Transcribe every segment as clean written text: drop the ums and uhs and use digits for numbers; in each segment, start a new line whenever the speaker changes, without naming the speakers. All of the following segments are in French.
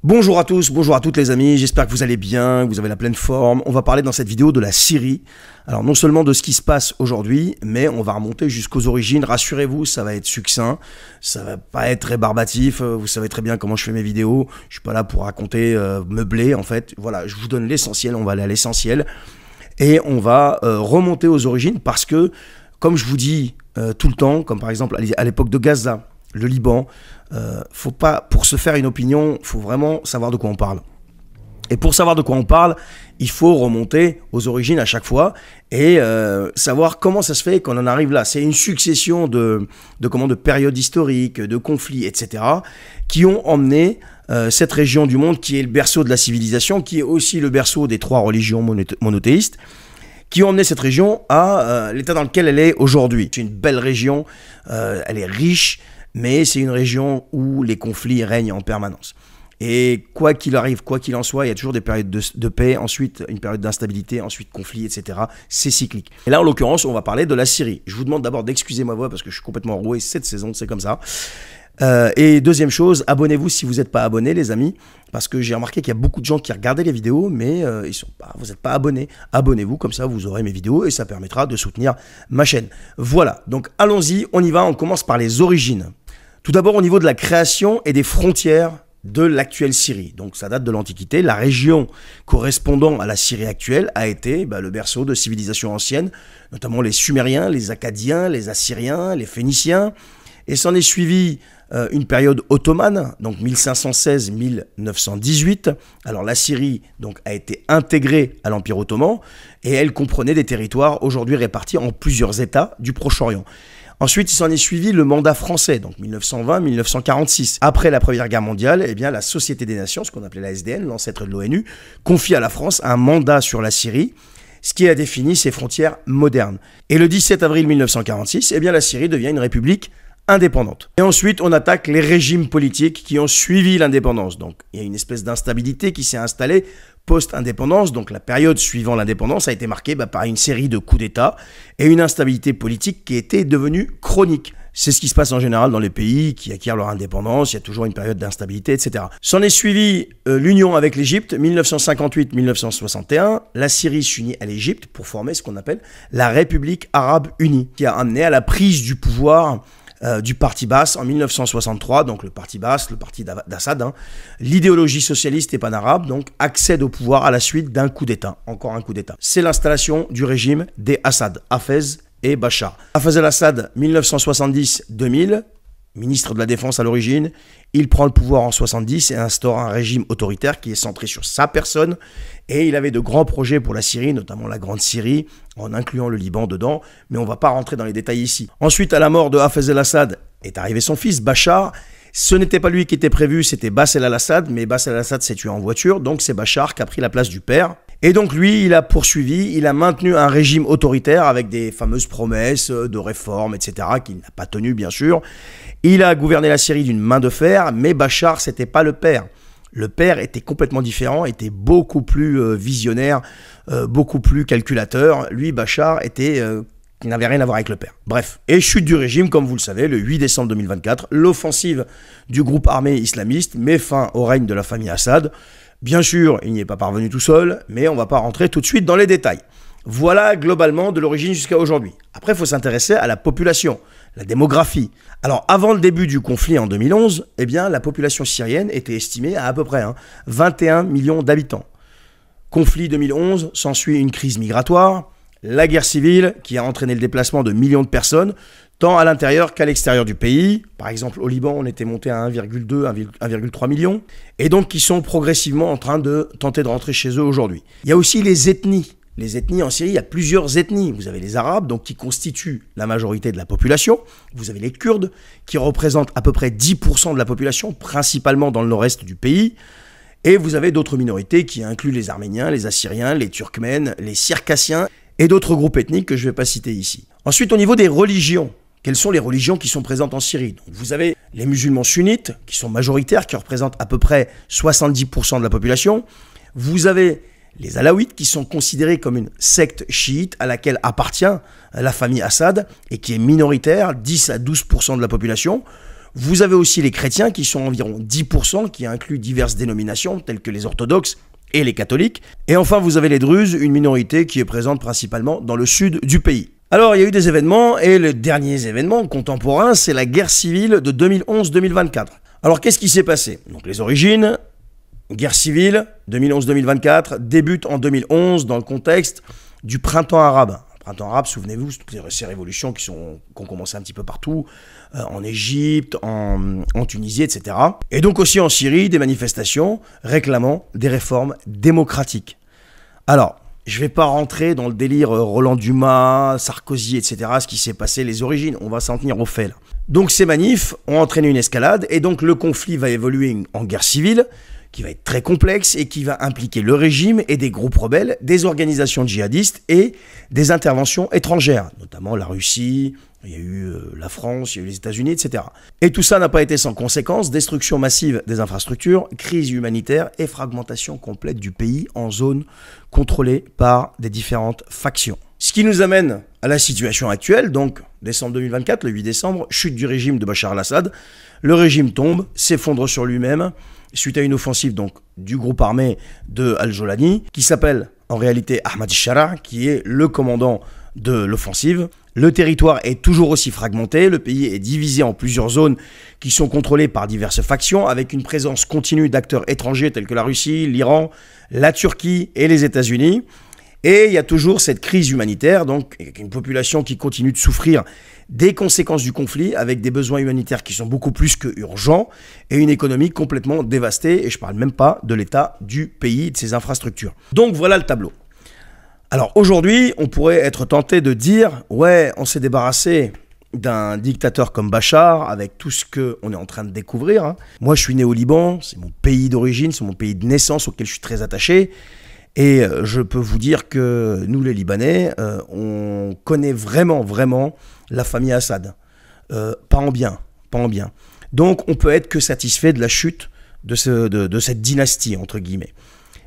Bonjour à tous, bonjour à toutes les amis, j'espère que vous allez bien, que vous avez la pleine forme. On va parler dans cette vidéo de la Syrie. Alors non seulement de ce qui se passe aujourd'hui, mais on va remonter jusqu'aux origines. Rassurez-vous, ça va être succinct, ça va pas être rébarbatif. Vous savez très bien comment je fais mes vidéos. Je suis pas là pour raconter meubler en fait. Voilà, je vous donne l'essentiel, on va aller à l'essentiel. Et on va remonter aux origines parce que, comme je vous dis tout le temps, comme par exemple à l'époque de Gaza, le Liban, faut pas, pour se faire une opinion, il faut vraiment savoir de quoi on parle. Et pour savoir de quoi on parle, il faut remonter aux origines à chaque fois et savoir comment ça se fait qu'on en arrive là. C'est une succession de périodes historiques, de conflits, etc. qui ont emmené cette région du monde qui est le berceau de la civilisation, qui est aussi le berceau des trois religions monothéistes, qui ont emmené cette région à l'état dans lequel elle est aujourd'hui. C'est une belle région, elle est riche, mais c'est une région où les conflits règnent en permanence. Et quoi qu'il arrive, quoi qu'il en soit, il y a toujours des périodes de paix, ensuite une période d'instabilité, ensuite conflit, etc. C'est cyclique. Et là, en l'occurrence, on va parler de la Syrie. Je vous demande d'abord d'excuser ma voix parce que je suis complètement roué cette saison, c'est comme ça. Et deuxième chose, abonnez-vous si vous n'êtes pas abonné, les amis, parce que j'ai remarqué qu'il y a beaucoup de gens qui regardaient les vidéos, mais vous n'êtes pas abonnés. Abonnez-vous, comme ça vous aurez mes vidéos et ça permettra de soutenir ma chaîne. Voilà, donc allons-y, on y va, on commence par les origines. Tout d'abord au niveau de la création et des frontières de l'actuelle Syrie. Donc ça date de l'Antiquité. La région correspondant à la Syrie actuelle a été le berceau de civilisations anciennes, notamment les Sumériens, les Akkadiens, les Assyriens, les Phéniciens. Et s'en est suivi une période ottomane, donc 1516-1918. Alors la Syrie donc, a été intégrée à l'Empire ottoman et elle comprenait des territoires aujourd'hui répartis en plusieurs États du Proche-Orient. Ensuite, il s'en est suivi le mandat français, donc 1920-1946. Après la Première Guerre mondiale, eh bien, la Société des Nations, ce qu'on appelait la SDN, l'ancêtre de l'ONU, confie à la France un mandat sur la Syrie, ce qui a défini ses frontières modernes. Et le 17 avril 1946, eh bien, la Syrie devient une république indépendante. Et ensuite, on attaque les régimes politiques qui ont suivi l'indépendance. Donc, il y a une espèce d'instabilité qui s'est installée post-indépendance. Donc, la période suivant l'indépendance a été marquée par une série de coups d'État et une instabilité politique qui était devenue chronique. C'est ce qui se passe en général dans les pays qui acquièrent leur indépendance. Il y a toujours une période d'instabilité, etc. S'en est suivi l'union avec l'Égypte, 1958-1961. La Syrie s'unit à l'Égypte pour former ce qu'on appelle la République arabe unie, qui a amené à la prise du pouvoir du parti Baas en 1963, donc le parti Baas, le parti d'Assad. L'idéologie socialiste et pan-arabe donc accède au pouvoir à la suite d'un coup d'État, encore un coup d'État. C'est l'installation du régime des Assad, Hafez et Bachar. Hafez el-Assad, 1970-2000, ministre de la Défense à l'origine, il prend le pouvoir en 70 et instaure un régime autoritaire qui est centré sur sa personne. Et il avait de grands projets pour la Syrie, notamment la Grande Syrie, en incluant le Liban dedans. Mais on ne va pas rentrer dans les détails ici. Ensuite, à la mort de Hafez el-Assad, est arrivé son fils, Bachar. Ce n'était pas lui qui était prévu, c'était Bachar el-Assad. Mais Bachar el-Assad s'est tué en voiture, donc c'est Bachar qui a pris la place du père. Et donc lui, il a poursuivi, il a maintenu un régime autoritaire avec des fameuses promesses de réformes, etc., qu'il n'a pas tenues, bien sûr. Il a gouverné la Syrie d'une main de fer, mais Bachar, c'était pas le père. Le père était complètement différent, était beaucoup plus visionnaire, beaucoup plus calculateur. Lui, Bachar, n'avait rien à voir avec le père. Bref. Et chute du régime, comme vous le savez, le 8 décembre 2024, l'offensive du groupe armé islamiste met fin au règne de la famille Assad. Bien sûr, il n'y est pas parvenu tout seul, mais on ne va pas rentrer tout de suite dans les détails. Voilà globalement de l'origine jusqu'à aujourd'hui. Après, il faut s'intéresser à la population, la démographie. Alors, avant le début du conflit en 2011, eh bien, la population syrienne était estimée à peu près 21 millions d'habitants. Conflit 2011, s'ensuit une crise migratoire, la guerre civile qui a entraîné le déplacement de millions de personnes, tant à l'intérieur qu'à l'extérieur du pays. Par exemple, au Liban, on était monté à 1,2, 1,3 million, et donc qui sont progressivement en train de tenter de rentrer chez eux aujourd'hui. Il y a aussi les ethnies. Les ethnies en Syrie, il y a plusieurs ethnies. Vous avez les Arabes, donc qui constituent la majorité de la population. Vous avez les Kurdes, qui représentent à peu près 10% de la population, principalement dans le nord-est du pays. Et vous avez d'autres minorités qui incluent les Arméniens, les Assyriens, les Turkmènes, les Circassiens et d'autres groupes ethniques que je ne vais pas citer ici. Ensuite, au niveau des religions, quelles sont les religions qui sont présentes en Syrie? Donc, vous avez les musulmans sunnites, qui sont majoritaires, qui représentent à peu près 70% de la population. Vous avez les Alaouites, qui sont considérés comme une secte chiite à laquelle appartient la famille Assad et qui est minoritaire, 10 à 12% de la population. Vous avez aussi les chrétiens qui sont environ 10%, qui incluent diverses dénominations telles que les orthodoxes et les catholiques. Et enfin, vous avez les druzes, une minorité qui est présente principalement dans le sud du pays. Alors, il y a eu des événements, et le dernier événement contemporain, c'est la guerre civile de 2011-2024. Alors, qu'est-ce qui s'est passé? Donc, les origines, guerre civile, 2011-2024, débute en 2011 dans le contexte du printemps arabe. Printemps arabe, souvenez-vous, toutes ces révolutions qui ont commencé un petit peu partout, en Égypte, en Tunisie, etc. Et donc aussi en Syrie, des manifestations réclamant des réformes démocratiques. Alors, je ne vais pas rentrer dans le délire Roland Dumas, Sarkozy, etc., ce qui s'est passé, les origines, on va s'en tenir aux faits là. Donc ces manifs ont entraîné une escalade, et donc le conflit va évoluer en guerre civile, qui va être très complexe et qui va impliquer le régime et des groupes rebelles, des organisations djihadistes et des interventions étrangères, notamment la Russie, il y a eu la France, il y a eu les États-Unis, etc. Et tout ça n'a pas été sans conséquence, destruction massive des infrastructures, crise humanitaire et fragmentation complète du pays en zone contrôlée par des différentes factions. Ce qui nous amène à la situation actuelle, donc décembre 2024, le 8 décembre, chute du régime de Bachar al-Assad, le régime tombe, s'effondre sur lui-même, suite à une offensive donc du groupe armé de Al-Jolani, qui s'appelle en réalité Ahmad al-Shara, qui est le commandant de l'offensive. Le territoire est toujours aussi fragmenté, le pays est divisé en plusieurs zones qui sont contrôlées par diverses factions, avec une présence continue d'acteurs étrangers tels que la Russie, l'Iran, la Turquie et les États-Unis. Et il y a toujours cette crise humanitaire, donc une population qui continue de souffrir des conséquences du conflit, avec des besoins humanitaires qui sont beaucoup plus que urgents, et une économie complètement dévastée, et je ne parle même pas de l'état du pays, de ses infrastructures. Donc voilà le tableau. Alors aujourd'hui, on pourrait être tenté de dire, ouais, on s'est débarrassé d'un dictateur comme Bachar, avec tout ce qu'on est en train de découvrir, hein. Moi, je suis né au Liban, c'est mon pays d'origine, c'est mon pays de naissance auquel je suis très attaché. Et je peux vous dire que nous, les Libanais, on connaît vraiment la famille Assad. Pas en bien, pas en bien. Donc, on peut être que satisfait de la chute de cette dynastie, entre guillemets.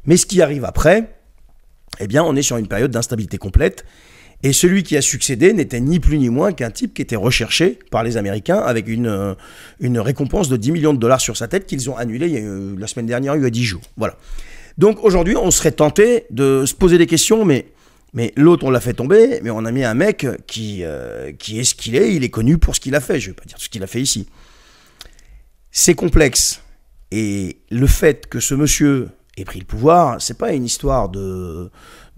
Mais ce qui arrive après, eh bien, on est sur une période d'instabilité complète. Et celui qui a succédé n'était ni plus ni moins qu'un type qui était recherché par les Américains avec une récompense de 10 millions de dollars sur sa tête qu'ils ont annulée la semaine dernière, il y a 10 jours. Voilà. Donc aujourd'hui, on serait tenté de se poser des questions, mais l'autre, on l'a fait tomber, mais on a mis un mec qui est ce qu'il est, il est connu pour ce qu'il a fait. Je ne vais pas dire ce qu'il a fait ici. C'est complexe. Et le fait que ce monsieur ait pris le pouvoir, c'est pas une histoire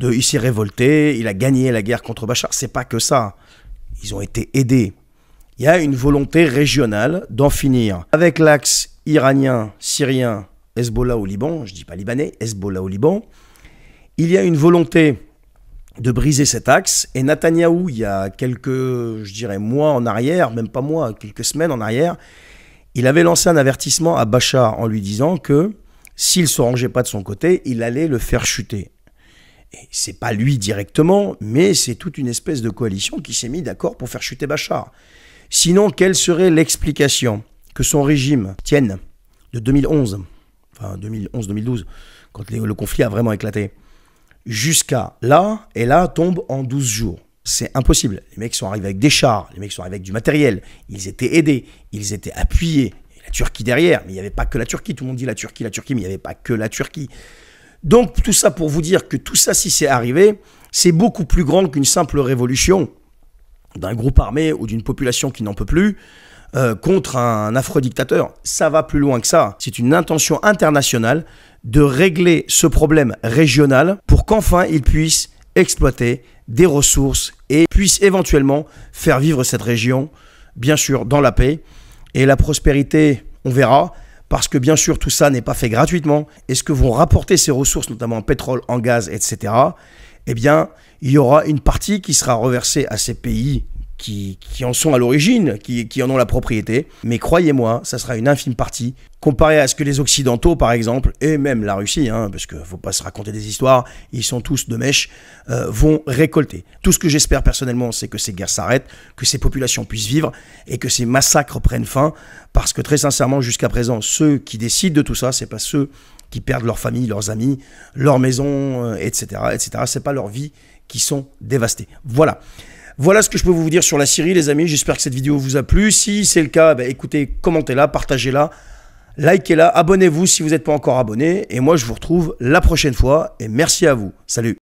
il s'est révolté, il a gagné la guerre contre Bachar. C'est pas que ça. Ils ont été aidés. Il y a une volonté régionale d'en finir avec l'axe iranien, syrien, Hezbollah au Liban, je ne dis pas libanais, Hezbollah au Liban. Il y a une volonté de briser cet axe, et Netanyahou, il y a quelques, je dirais, mois en arrière, même pas mois, quelques semaines en arrière, il avait lancé un avertissement à Bachar en lui disant que s'il ne se rangeait pas de son côté, il allait le faire chuter. Et c'est pas lui directement, mais c'est toute une espèce de coalition qui s'est mis d'accord pour faire chuter Bachar. Sinon, quelle serait l'explication que son régime tienne de 2011, enfin 2011-2012, quand le conflit a vraiment éclaté, jusqu'à là, et là tombe en 12 jours. C'est impossible. Les mecs sont arrivés avec des chars, les mecs sont arrivés avec du matériel, ils étaient aidés, ils étaient appuyés. Et la Turquie derrière, mais il n'y avait pas que la Turquie, tout le monde dit la Turquie, mais il n'y avait pas que la Turquie. Donc tout ça pour vous dire que tout ça, si c'est arrivé, c'est beaucoup plus grand qu'une simple révolution d'un groupe armé ou d'une population qui n'en peut plus, contre un affreux dictateur. Ça va plus loin que ça. C'est une intention internationale de régler ce problème régional pour qu'enfin il puisse exploiter des ressources et puisse éventuellement faire vivre cette région, bien sûr, dans la paix. Et la prospérité, on verra, parce que bien sûr, tout ça n'est pas fait gratuitement. Et ce que vont rapporter ces ressources, notamment en pétrole, en gaz, etc., eh bien, il y aura une partie qui sera reversée à ces pays qui en sont à l'origine, qui en ont la propriété. Mais croyez-moi, ça sera une infime partie, comparé à ce que les Occidentaux, par exemple, et même la Russie, hein, parce qu'il ne faut pas se raconter des histoires, ils sont tous de mèche, vont récolter. Tout ce que j'espère personnellement, c'est que ces guerres s'arrêtent, que ces populations puissent vivre, et que ces massacres prennent fin, parce que très sincèrement, jusqu'à présent, ceux qui décident de tout ça, c'est pas ceux qui perdent leur famille, leurs amis, leur maison, etc., etc. C'est pas leur vie qui sont dévastées. Voilà. Voilà ce que je peux vous dire sur la Syrie, les amis. J'espère que cette vidéo vous a plu. Si c'est le cas, écoutez, commentez-la, partagez-la, likez-la, abonnez-vous si vous n'êtes pas encore abonné. Et moi, je vous retrouve la prochaine fois. Et merci à vous. Salut.